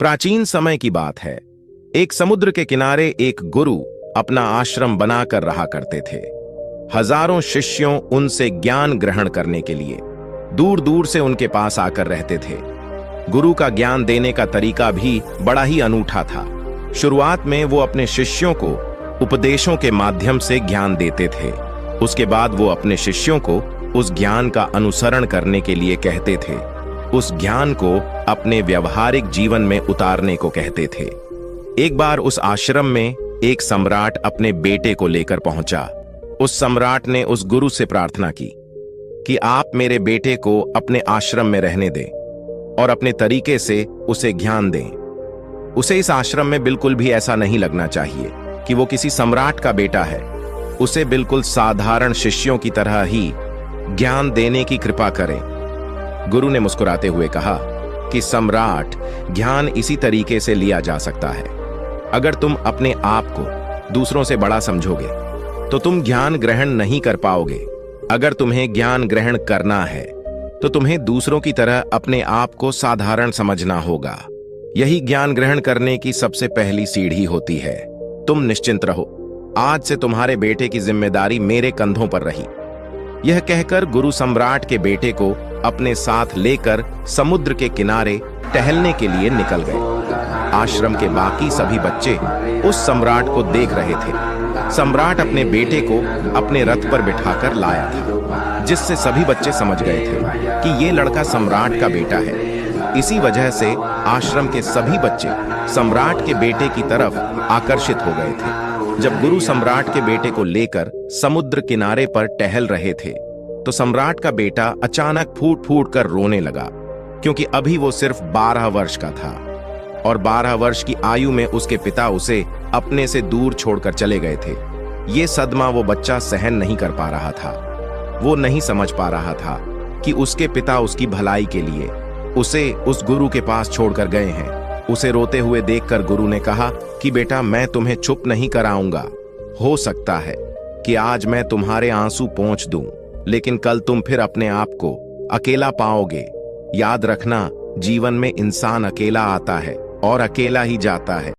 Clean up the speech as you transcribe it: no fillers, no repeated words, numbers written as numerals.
प्राचीन समय की बात है। एक समुद्र के किनारे एक गुरु अपना आश्रम बनाकर रहा करते थे। हजारों शिष्यों उनसे ज्ञान ग्रहण करने के लिए दूर दूर से उनके पास आकर रहते थे। गुरु का ज्ञान देने का तरीका भी बड़ा ही अनूठा था। शुरुआत में वो अपने शिष्यों को उपदेशों के माध्यम से ज्ञान देते थे। उसके बाद वो अपने शिष्यों को उस ज्ञान का अनुसरण करने के लिए कहते थे। उस ज्ञान को अपने व्यवहारिक जीवन में उतारने को कहते थे। एक बार उस आश्रम में एक सम्राट अपने बेटे को लेकर पहुंचा। उस सम्राट ने उस गुरु से प्रार्थना की कि आप मेरे बेटे को अपने आश्रम में रहने दें और अपने तरीके से उसे ज्ञान दें। उसे इस आश्रम में बिल्कुल भी ऐसा नहीं लगना चाहिए कि वो किसी सम्राट का बेटा है। उसे बिल्कुल साधारण शिष्यों की तरह ही ज्ञान देने की कृपा करें। गुरु ने मुस्कुराते हुए कहा कि सम्राट, ज्ञान इसी तरीके से लिया जा सकता है। अगर तुम अपने आप को दूसरों से बड़ा समझोगे तो तुम ज्ञान ग्रहण नहीं कर पाओगे। अगर तुम्हें ज्ञान ग्रहण करना है तो तुम्हें दूसरों की तरह अपने आप को साधारण समझना होगा। यही ज्ञान ग्रहण करने की सबसे पहली सीढ़ी होती है। तुम निश्चिंत रहो, आज से तुम्हारे बेटे की जिम्मेदारी मेरे कंधों पर रही। यह कहकर गुरु सम्राट के बेटे को अपने साथ लेकर समुद्र के किनारे टहलने के लिए निकल गए। आश्रम के बाकी सभी बच्चे उस सम्राट को देख रहे थे। सम्राट अपने बेटे को अपने रथ पर बिठाकर लाया था, जिससे सभी बच्चे समझ गए थे कि ये लड़का सम्राट का बेटा है। इसी वजह से आश्रम के सभी बच्चे सम्राट के बेटे की तरफ आकर्षित हो गए थे। जब गुरु सम्राट के बेटे को लेकर समुद्र किनारे पर टहल रहे थे तो सम्राट का बेटा अचानक फूट फूट कर रोने लगा, क्योंकि अभी वो सिर्फ 12 वर्ष का था और 12 वर्ष की आयु में उसके पिता उसे अपने से दूर छोड़कर चले गए थे। ये सदमा वो बच्चा सहन नहीं कर पा रहा था। वो नहीं समझ पा रहा था कि उसके पिता उसकी भलाई के लिए उसे उस गुरु के पास छोड़कर गए हैं। उसे रोते हुए देखकर गुरु ने कहा कि बेटा, मैं तुम्हें चुप नहीं कराऊंगा। हो सकता है कि आज मैं तुम्हारे आंसू पोंछ दूं, लेकिन कल तुम फिर अपने आप को अकेला पाओगे। याद रखना, जीवन में इंसान अकेला आता है और अकेला ही जाता है।